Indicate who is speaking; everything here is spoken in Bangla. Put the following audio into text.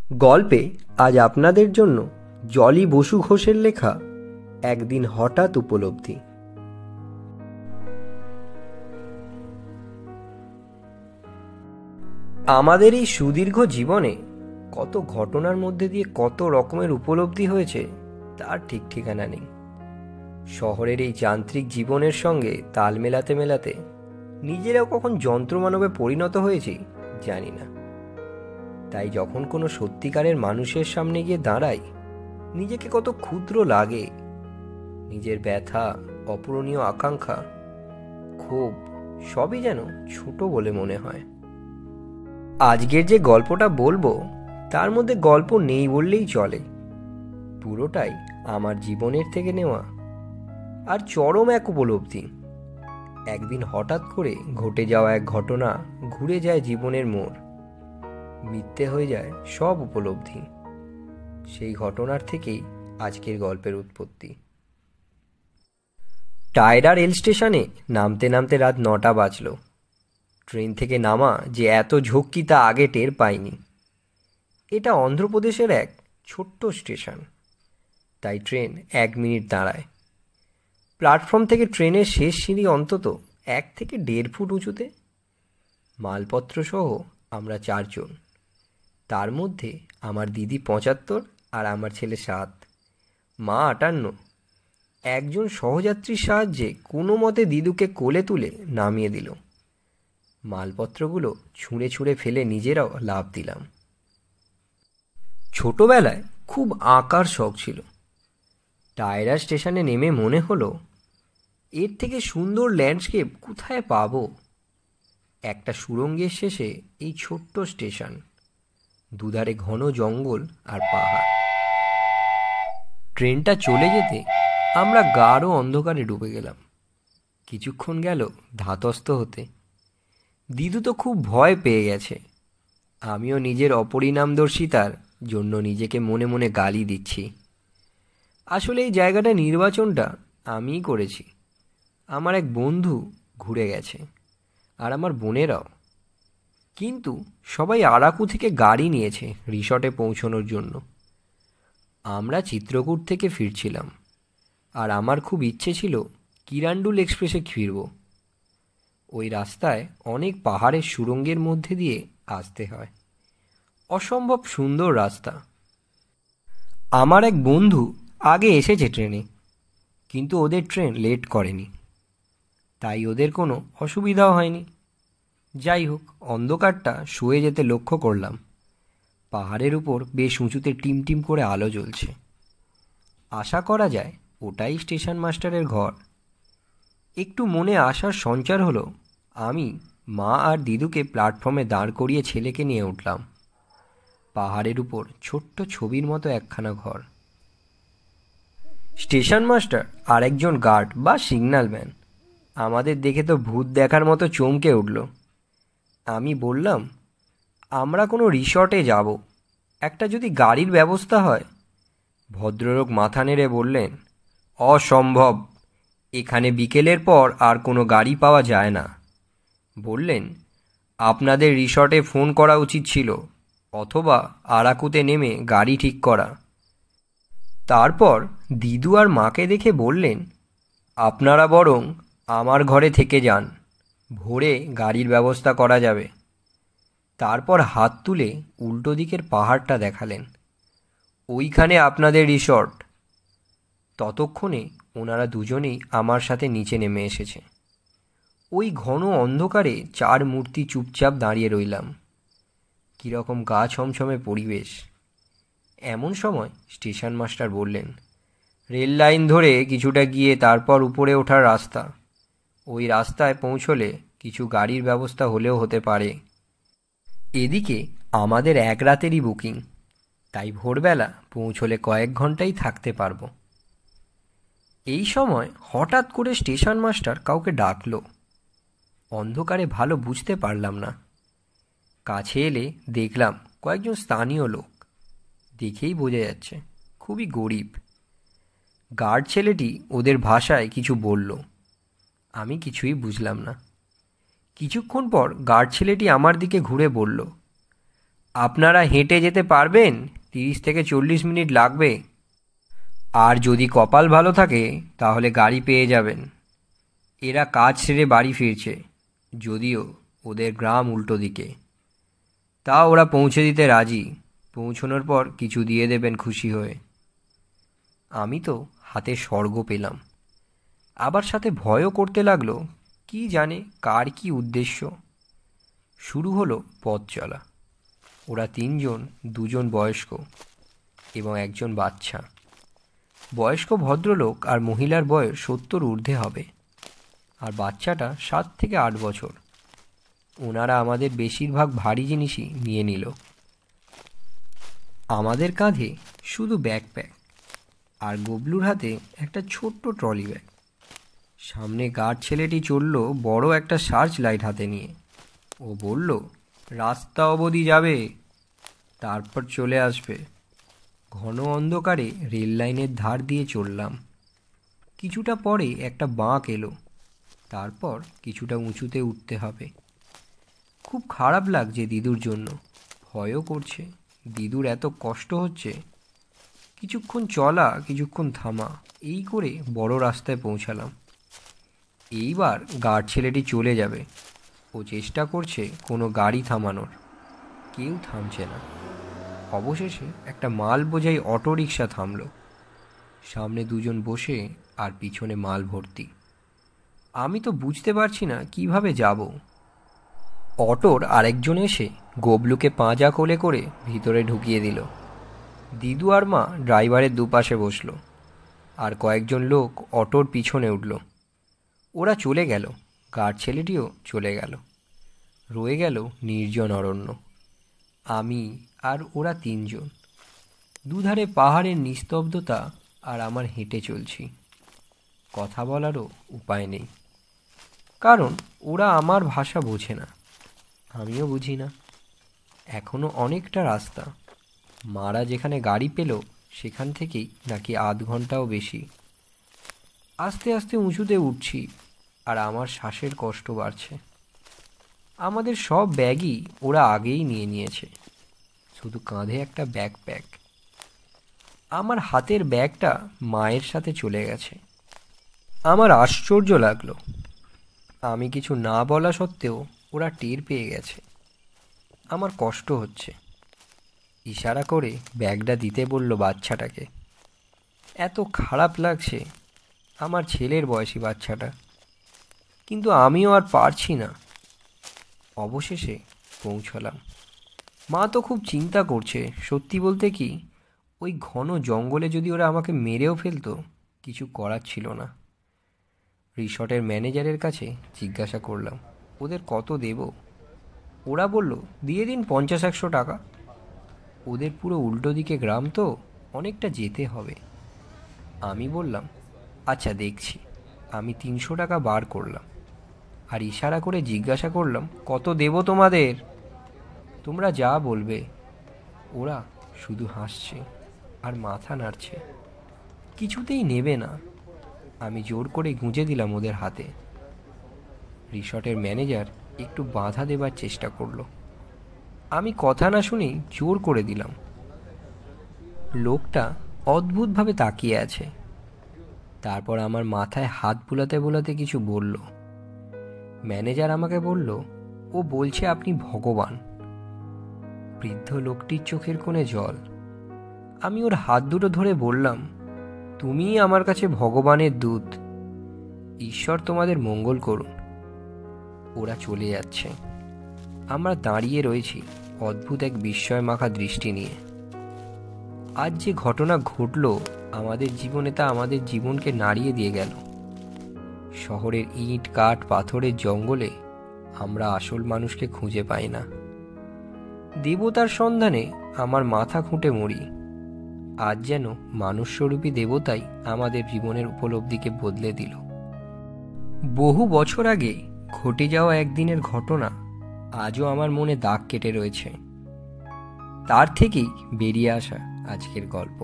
Speaker 1: গল্পে আজ আপনাদের জন্য জলি বসু ঘোষের লেখা একদিন হঠাৎ উপলব্ধি। আমাদের এই সুদীর্ঘ জীবনে কত ঘটনার মধ্যে দিয়ে কত রকমের উপলব্ধি হয়েছে তার ঠিক ঠিকানা নেই। শহরের এই যান্ত্রিক জীবনের সঙ্গে তাল মেলাতে মেলাতে নিজেরাও কখন যন্ত্রমানবে পরিণত হয়েছি জানি না। তাই যখন কোনো সত্যিকারের মানুষের সামনে গিয়ে দাঁড়াই, নিজেকে কত ক্ষুদ্র লাগে। নিজের ব্যথা, অপূরণীয় আকাঙ্ক্ষা, ক্ষোভ সবই যেন ছোট বলে মনে হয়। আজকের যে গল্পটা বলবো তার মধ্যে গল্প নেই বললেই চলে। পুরোটাই আমার জীবনের থেকে নেওয়া আর চরম এক উপলব্ধি। একদিন হঠাৎ করে ঘটে যাওয়া এক ঘটনা ঘুরে যায় জীবনের মোড়, মিথ্যে হয়ে যায় সব উপলব্ধি। সেই ঘটনার থেকেই আজকের গল্পের উৎপত্তি। টায়রা রেল স্টেশনে নামতে নামতে রাত 9টা বাজল। ট্রেন থেকে নামা যে এত ঝক্কি তা আগে টের পাইনি। এটা অন্ধ্রপ্রদেশের এক ছোট্ট স্টেশন, তাই ট্রেন 1 মিনিট দাঁড়ায়। প্ল্যাটফর্ম থেকে ট্রেনের শেষ সিঁড়ি অন্তত 1 থেকে 1.5 ফুট উঁচুতে। মালপত্র সহ আমরা 4 জন, তার মধ্যে আমার দিদি 75 আর আমার ছেলে 7, মা 58। একজন সহযাত্রীর সাহায্যে কোনো মতে দিদুকে কোলে তুলে নামিয়ে দিল। মালপত্রগুলো ছুঁড়ে ছুঁড়ে ফেলে নিজেরাও লাফ দিলাম। ছোটবেলায় খুব আঁকার শখ ছিল। টায়রা স্টেশনে নেমে মনে হলো এর থেকে সুন্দর ল্যান্ডস্কেপ কোথায় পাবো। একটা সুড়ঙ্গের শেষে এই ছোট্ট স্টেশন, দুধারে ঘন জঙ্গল আর পাহাড়। ট্রেনটা চলে যেতে আমরা গাঢ় অন্ধকারে ডুবে গেলাম। কিছুক্ষণ গেল ধাতস্থ হতে। দিদু তো খুব ভয় পেয়ে গেছে। আমিও নিজের অপরিণামদর্শিতার জন্য নিজেকে মনে মনে গালি দিচ্ছি। আসলে এই জায়গাটা নির্বাচনটা আমিই করেছি। আমার এক বন্ধু ঘুরে গেছে, আর আমার বোনেরাও। কিন্তু সবাই আরাকু থেকে গাড়ি নিয়েছে রিসর্টে পৌঁছানোর জন্য। আমরা চিত্রকূট থেকে ফিরছিলাম, আর আমার খুব ইচ্ছে ছিল কিরান্ডুল এক্সপ্রেসে ফিরব। ওই রাস্তায় অনেক পাহাড়ের সুড়ঙ্গের মধ্যে দিয়ে আসতে হয়। অসম্ভব সুন্দর রাস্তা। আমার এক বন্ধু আগে এসেছে ট্রেনে, কিন্তু ওদের ট্রেন লেট করেনি, তাই ওদের কোনো অসুবিধাও হয়নি। যাই হোক, অন্ধকারটা শুয়ে যেতে লক্ষ্য করলাম পাহাড়ের উপর বেশ উঁচুতে টিমটিম করে আলো জ্বলছে। আশা করা যায় ওটাই স্টেশন মাস্টারের ঘর। একটু মনে আসার সঞ্চার হলো। আমি, মা আর দিদুকে প্ল্যাটফর্মে দাঁড় করিয়ে ছেলেকে নিয়ে উঠলাম। পাহাড়ের উপর ছোট্ট ছবির মতো একখানা ঘর। স্টেশন মাস্টার আর একজন গার্ড বা সিগন্যালম্যান আমাদের দেখে তো ভূত দেখার মতো চমকে উঠল। আমি বললাম, আমরা কোনো রিসর্টে যাব, একটা যদি গাড়ির ব্যবস্থা হয়। ভদ্রলোক মাথা নেড়ে বললেন, অসম্ভব, এখানে বিকেলের পর আর কোনো গাড়ি পাওয়া যায় না। বললেন, আপনাদের রিসর্টে ফোন করা উচিত ছিল, অথবা আরাকুতে নেমে গাড়ি ঠিক করা। তারপর দিদু আর মাকে দেখে বললেন, আপনারা বরং আমার ঘরে থেকে যান, ভোরে গাড়ির ব্যবস্থা করা যাবে। তারপর হাত তুলে উল্টো দিকের পাহাড়টা দেখালেন, ওইখানে আপনাদের রিসর্ট। ততক্ষণে ওনারা দুজনেই আমার সাথে নিচে নেমে এসেছে। ওই ঘন অন্ধকারে 4 মূর্তি চুপচাপ দাঁড়িয়ে রইলাম। কীরকম গা ছমছমে পরিবেশ। এমন সময় স্টেশন মাস্টার বললেন, রেল লাইন ধরে কিছুটা গিয়ে তারপর উপরে ওঠার রাস্তা। ওই রাস্তায় পৌঁছলে কিছু গাড়ির ব্যবস্থা হলেও হতে পারে। এদিকে আমাদের 1 রাতেরই বুকিং, তাই ভোরবেলা পৌঁছলে কয়েক ঘন্টাই থাকতে পারবো। এই সময় হঠাৎ করে স্টেশন মাস্টার কাউকে ডাকলো। অন্ধকারে ভালো বুঝতে পারলাম না। কাছে এলে দেখলাম কয়েকজন স্থানীয় লোক। দেখেই বোঝা যাচ্ছে খুবই গরিব। গার্ড ছেলেটি ওদের ভাষায় কিছু বলল, আমি কিছুই বুঝলাম না। কিছুক্ষণ পর গার্ড ছেলেটি আমার দিকে ঘুরে বলল, আপনারা হেঁটে যেতে পারবেন, 30 থেকে 40 মিনিট লাগবে। আর যদি কপাল ভালো থাকে তাহলে গাড়ি পেয়ে যাবেন। এরা কাজ সেরে বাড়ি ফিরছে, যদিও ওদের গ্রাম উল্টো দিকে। তা ওরা পৌঁছে দিতে রাজি, পৌঁছানোর পর কিছু দিয়ে দেবেন খুশি হয়ে। আমি তো হাতে স্বর্গ পেলাম, আবার সাথে ভয়ও করতে লাগলো, কি জানে কার কি উদ্দেশ্য। শুরু হলো পথ চলা। ওরা 3জন, 2জন বয়স্ক এবং একজন বাচ্চা। বয়স্ক ভদ্রলোক আর মহিলার বয়স 70 ঊর্ধ্বে হবে, আর বাচ্চাটা 7 থেকে 8 বছর। ওনারা আমাদের বেশিরভাগ ভারী জিনিসই নিয়ে নিল। আমাদের কাঁধে শুধু ব্যাকপ্যাক, আর গবলুর হাতে একটা ছোট্ট ট্রলি ব্যাগ। সামনে গার্ড ছেলেটি চলল বড় একটা সার্চ লাইট হাতে নিয়ে। ও বলল, রাস্তা অবধি যাবে, তারপর চলে আসবে। ঘন অন্ধকারে রেল লাইনের ধার দিয়ে চললাম। কিছুটা পরে একটা বাঁক এলো, তারপর কিছুটা উঁচুতে উঠতে হবে। খুব খারাপ লাগছে দিদুর জন্য, ভয়ও করছে। দিদুর এত কষ্ট হচ্ছে। কিছুক্ষণ চলা, কিছুক্ষণ থামা, এই করে বড় রাস্তায় পৌঁছালাম। এইবার গার্ড ছেলেটি চলে যাবে। ও চেষ্টা করছে কোনো গাড়ি থামানোর, কেউ থামছে না। অবশেষে একটা মাল বোঝাই অটো রিক্সা থামল। সামনে 2জন বসে আর পিছনে মাল ভর্তি। আমি তো বুঝতে পারছি না কিভাবে যাব। অটোর আরেকজন এসে গবলুকে পাঁজা কোলে করে ভিতরে ঢুকিয়ে দিল। দিদু আর মা ড্রাইভারের দুপাশে বসলো, আর কয়েকজন লোক অটোর পিছনে উঠল। ওরা চলে গেল, গার্ড ছেলেটিও চলে গেল। রয়ে গেল নির্জন অরণ্য। আমি আর ওরা 3জন। দুধারে পাহাড়ের নিস্তব্ধতা, আর আমার হেঁটে চলছি। কথা বলারও উপায় নেই, কারণ ওরা আমার ভাষা বোঝে না, আমিও বুঝি না। এখনো অনেকটা রাস্তা। মারা যেখানে গাড়ি পেল সেখান থেকেই নাকি আধ ঘন্টাও বেশি। আস্তে আস্তে উঁচুতে উঠছি, আর আমার শ্বাসের কষ্ট বাড়ছে। আমাদের সব ব্যাগই ওরা আগেই নিয়ে নিয়েছে, শুধু কাঁধে একটা ব্যাকপ্যাক। আমার হাতের ব্যাগটা মায়ের সাথে চলে গেছে। আমার আশ্চর্য লাগলো, আমি কিছু না বলা সত্ত্বেও ওরা টের পেয়ে গেছে। আমার কষ্ট হচ্ছে। ইশারা করে ব্যাগটা দিতে বলল বাচ্চাটাকে। এত খারাপ লাগছে, আমার ছেলের বয়সী বাচ্চাটা, কিন্তু আমিও আর পারছি না। অবশেষে পৌঁছলাম। মা তো খুব চিন্তা করছে। সত্যি বলতে কি, ওই ঘন জঙ্গলে যদি ওরা আমাকে মেরেও ফেলতো, কিছু করার ছিল না। রিসর্টের ম্যানেজারের কাছে জিজ্ঞাসা করলাম ওদের কত দেব। ওরা বলল, দিয়ে দিন 50-100 টাকা। ওদের পুরো উল্টো দিকে গ্রাম তো, অনেকটা যেতে হবে। আমি বললাম, আচ্ছা দেখছি। আমি 300 টাকা বার করলাম, আর ইশারা করে জিজ্ঞাসা করলাম, কত দেব তোমাদের? তোমরা যা বলবে। ওরা শুধু হাসছে আর মাথা নাড়ছে, কিছুতেই নেবে না। আমি জোর করে গুঁজে দিলাম ওদের হাতে। রিসর্টের ম্যানেজার একটু বাধা দেবার চেষ্টা করলো। আমি কথা না শুনেই জোর করে দিলাম। লোকটা অদ্ভুতভাবে তাকিয়ে আছে, তারপর আমার মাথায় হাত বুলাতে বুলাতে কিছু বলল। ম্যানেজার আমাকে বলল, ও বলছে আপনি ভগবান। বৃদ্ধ লোকটির চোখের কোণে জল। আমি ওর হাত দুটো ধরে বললাম, তুমিই আমার কাছে ভগবানের দূত। ঈশ্বর তোমাদের মঙ্গল করুন। ওরা চলে যাচ্ছে। আমরা দাঁড়িয়ে রয়েছি অদ্ভুত এক বিস্ময় মাখা দৃষ্টি নিয়ে। আজ যে ঘটনা ঘটল আমাদের জীবনে, তা আমাদের জীবনকে নাড়িয়ে দিয়ে গেল। শহরের ইট কাঠ পাথরের জঙ্গলে আমরা আসল মানুষকে খুঁজে পাই না। দেবতার সন্ধানে আমার মাথা খুঁটে মরি। আজ যেন মানুষস্বরূপী দেবতাই আমাদের জীবনের উপলব্ধিকে বদলে দিল। বহু বছর আগে ঘটে যাওয়া একদিনের ঘটনা আজও আমার মনে দাগ কেটে রয়েছে। তার থেকেই বেরিয়ে আসা আজকের গল্প।